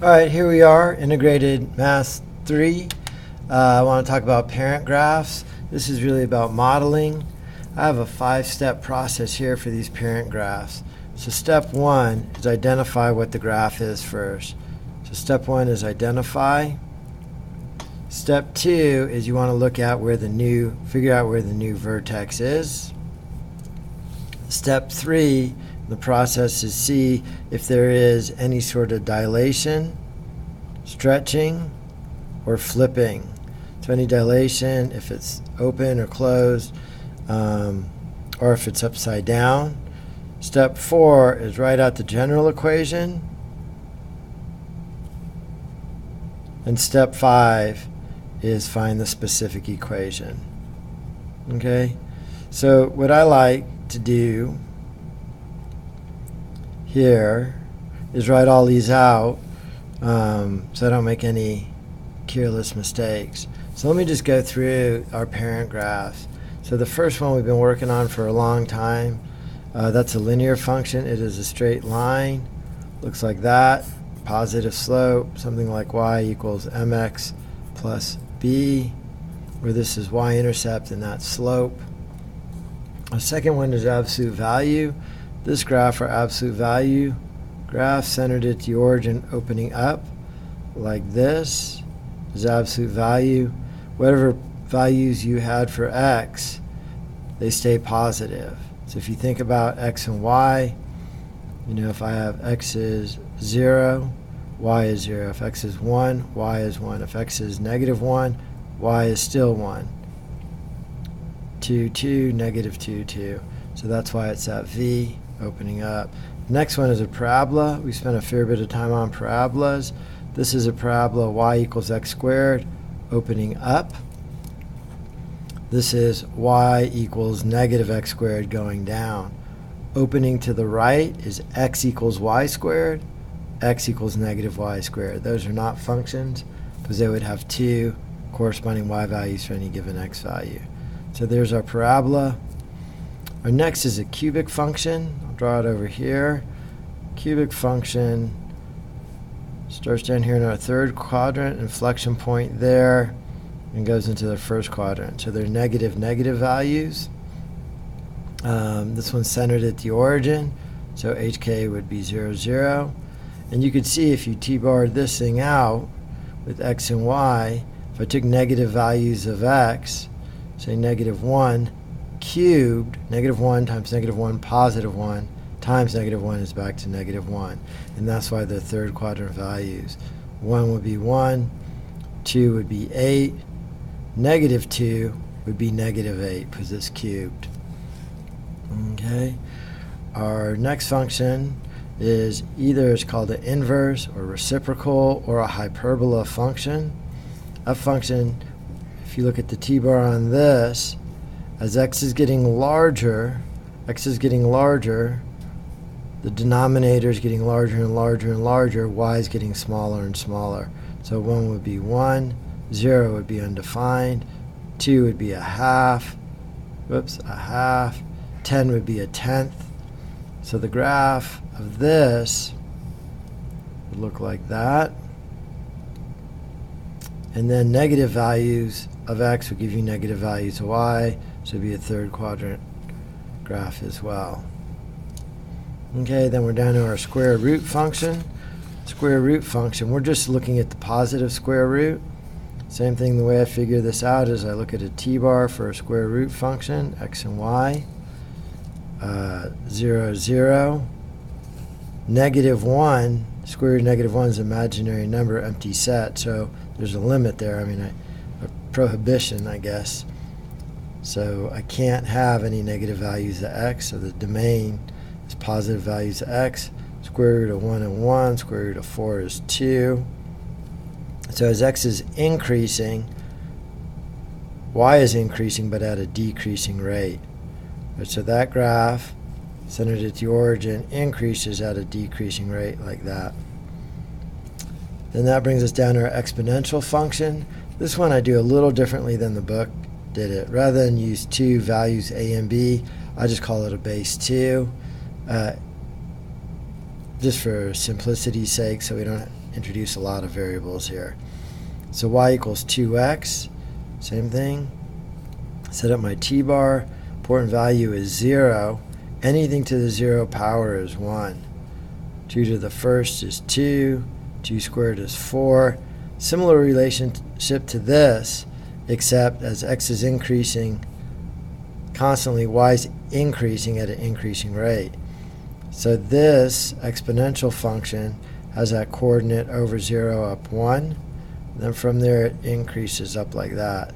All right, here we are, Integrated Math 3. I want to talk about parent graphs. This is really about modeling. I have a 5-step process here for these parent graphs. So step 1 is identify what the graph is first. So step 1 is identify. Step 2 is you want to look at figure out where the new vertex is. Step 3, the process is see if there is any sort of dilation, stretching, or flipping. So any dilation, if it's open or closed, or if it's upside down. Step 4 is write out the general equation. And step 5 is find the specific equation. Okay? So what I like to do here is write all these out so I don't make any careless mistakes. So let me just go through our parent graphs. So the first one we've been working on for a long time, that's a linear function. It is a straight line. Looks like that. Positive slope, something like y equals mx plus b, where this is y-intercept and that's slope. The second one is absolute value. This graph for absolute value graph centered at the origin opening up like this is absolute value. Whatever values you had for x, they stay positive. So if you think about x and y, if I have x is 0, y is 0. If x is 1, y is 1. If x is negative 1, y is still 1. 2, 2, negative 2, 2. So that's why it's at v, opening up. Next one is a parabola. We spent a fair bit of time on parabolas. This is a parabola, y equals x squared, opening up. This is y equals negative x squared, going down. Opening to the right is x equals y squared, x equals negative y squared. Those are not functions because they would have two corresponding y values for any given x value. So there's our parabola. Our next is a cubic function. I'll draw it over here. Cubic function starts down here in our third quadrant, inflection point there, and goes into the first quadrant. So they're negative values. This one's centered at the origin, so hk would be 0, 0. And you could see if you t-barred this thing out with x and y, if I took negative values of x, say negative 1 cubed, negative 1 times negative 1, positive 1, times negative 1 is back to negative 1. And that's why they're third quadrant values. 1 would be 1, 2 would be 8, negative 2 would be negative 8 because it's cubed. Okay. Our next function is either it's called an inverse or reciprocal or a hyperbola function. A function, if you look at the t-bar on this, as x is getting larger, the denominator is getting larger and larger and larger, y is getting smaller and smaller. So 1 would be 1, 0 would be undefined, 2 would be a half, 10 would be a tenth. So the graph of this would look like that. And then negative values of x would give you negative values of y, so it would be a third quadrant graph as well. Okay, then we're down to our square root function. Square root function, we're just looking at the positive square root. Same thing, the way I figure this out is I look at a t-bar for a square root function, x and y. 0, 0. Negative 1, square root of negative 1 is an imaginary number, empty set, so there's a limit there. I mean, a prohibition, I guess. So I can't have any negative values of x, so the domain is positive values of x. Square root of 1 and 1, square root of 4 is 2. So as x is increasing, y is increasing but at a decreasing rate. So that graph, centered at the origin, increases at a decreasing rate like that. Then that brings us down to our exponential function. This one I do a little differently than the book did it. Rather than use two values a and b, I just call it a base 2. Just for simplicity's sake, so we don't introduce a lot of variables here. So y equals 2x, same thing. Set up my t-bar, important value is 0. Anything to the 0 power is 1. 2 to the first is 2, 2 squared is 4. Similar relationship to this, except as x is increasing constantly, y is increasing at an increasing rate. So this exponential function has that coordinate over 0 up 1. Then from there it increases up like that.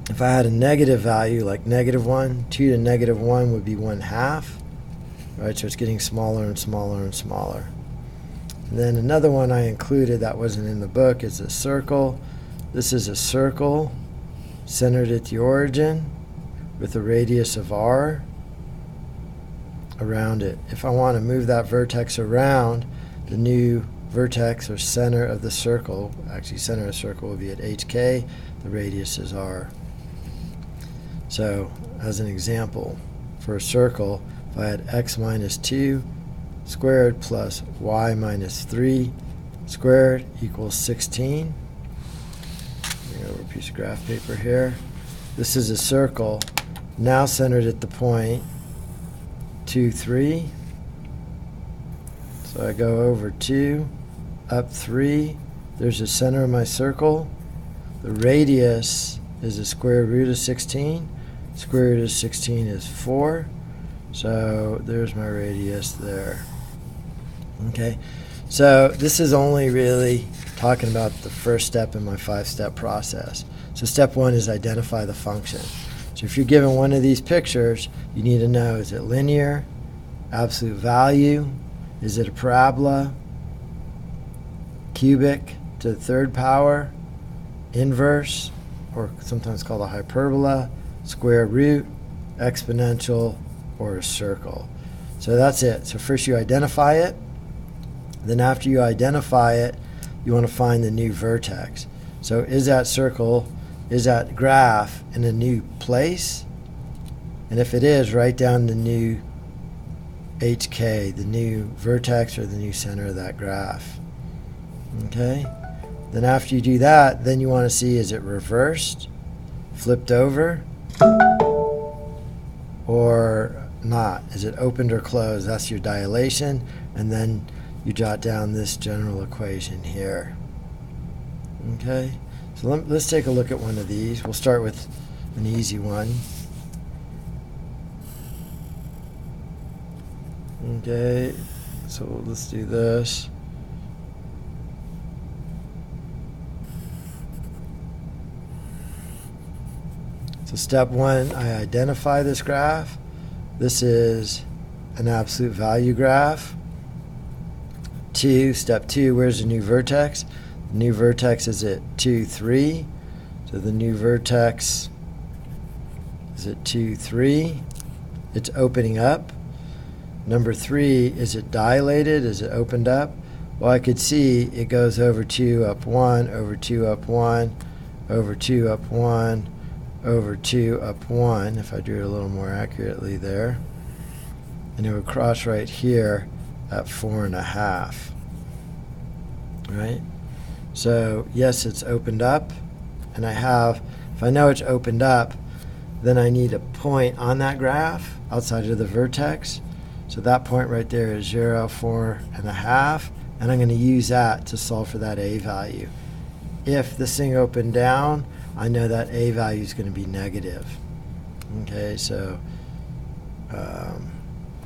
If I had a negative value like -1, 2 to -1 would be 1/2. Right, so it's getting smaller and smaller and smaller. And then another one I included that wasn't in the book is a circle. This is a circle centered at the origin with a radius of r around it. If I want to move that vertex around, the new vertex or center of the circle, actually center of the circle will be at hk, the radius is r. So as an example, for a circle, if I had x minus 2 squared plus y minus 3 squared equals 16. Bring over a piece of graph paper here. This is a circle now centered at the point 2, 3. So I go over 2, up 3. There's the center of my circle. The radius is the square root of 16. Square root of 16 is 4. So there's my radius there. Okay, so this is only really talking about the first step in my 5-step process. So step 1 is identify the function. So if you're given one of these pictures, you need to know, is it linear, absolute value, is it a parabola, cubic to the third power, inverse, or sometimes called a hyperbola, square root, exponential, or a circle. So that's it. So first you identify it. Then after you identify it, you want to find the new vertex. So is that circle, is that graph in a new place? And if it is, write down the new HK, the new vertex or the new center of that graph. Okay? Then after you do that, then you want to see, is it reversed, flipped over, or not? Is it opened or closed? That's your dilation. And then you jot down this general equation here. Okay? So let's take a look at one of these. We'll start with an easy one. Okay, so let's do this. So step 1, I identify this graph. This is an absolute value graph. Step 2, where's the new vertex? The new vertex is at 2, 3. So the new vertex is at 2, 3. It's opening up. Number 3, is it dilated? Is it opened up? Well, I could see it goes over 2, up 1, over 2, up 1, over 2, up 1, over 2, up 1, if I drew it a little more accurately there. And it would cross right here at 4.5. Right? So yes, it's opened up, and if I know it's opened up, then I need a point on that graph outside of the vertex. So that point right there is 0, 4.5, and I'm going to use that to solve for that a value. If this thing opened down, I know that a value is going to be negative. Okay, so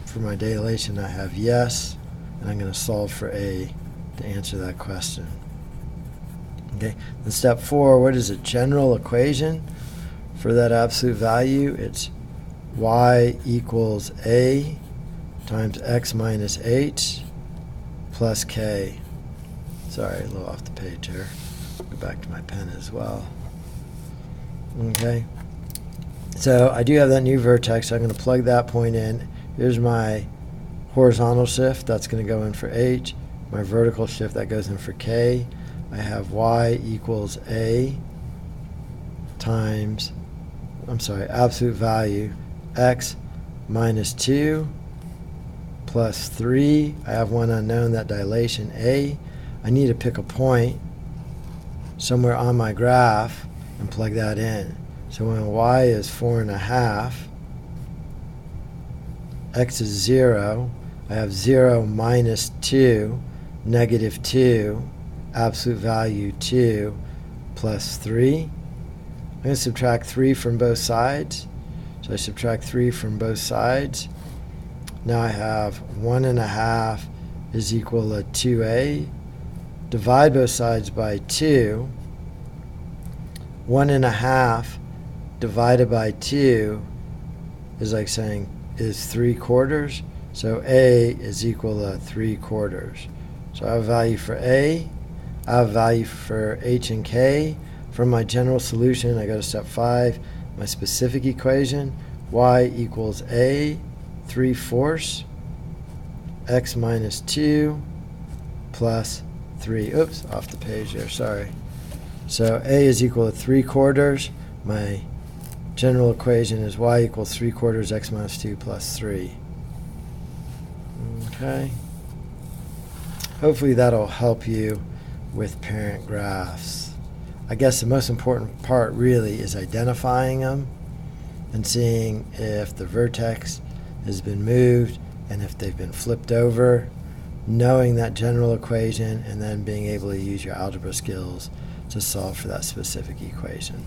for my dilation, I have yes, and I'm going to solve for a to answer that question. Okay, then step 4, what is a general equation for that absolute value? It's y equals a times x minus h plus k. Sorry, a little off the page here. Go back to my pen as well. Okay, so I do have that new vertex, so I'm going to plug that point in. Here's my horizontal shift, that's going to go in for h. My vertical shift, that goes in for k. I have y equals a times, absolute value, x minus 2 plus 3. I have one unknown, that dilation A. I need to pick a point somewhere on my graph and plug that in. So when y is 4.5, x is 0, I have 0 minus 2, negative 2, absolute value 2, plus 3. I'm going to subtract 3 from both sides. So I subtract 3 from both sides. Now I have 1.5 is equal to 2a. Divide both sides by 2. 1.5 divided by 2 is like saying is 3/4. So a is equal to 3/4. So I have a value for a. I have a value for h and k. From my general solution, I go to step 5. My specific equation, y equals a 3/4 x minus 2 plus 3. Oops, off the page there, sorry. So a is equal to 3/4. My general equation is y equals 3/4 x minus 2 plus 3. Okay. Hopefully that'll help you with parent graphs. I guess the most important part really is identifying them and seeing if the vertex has been moved and if they've been flipped over, knowing that general equation, and then being able to use your algebra skills to solve for that specific equation.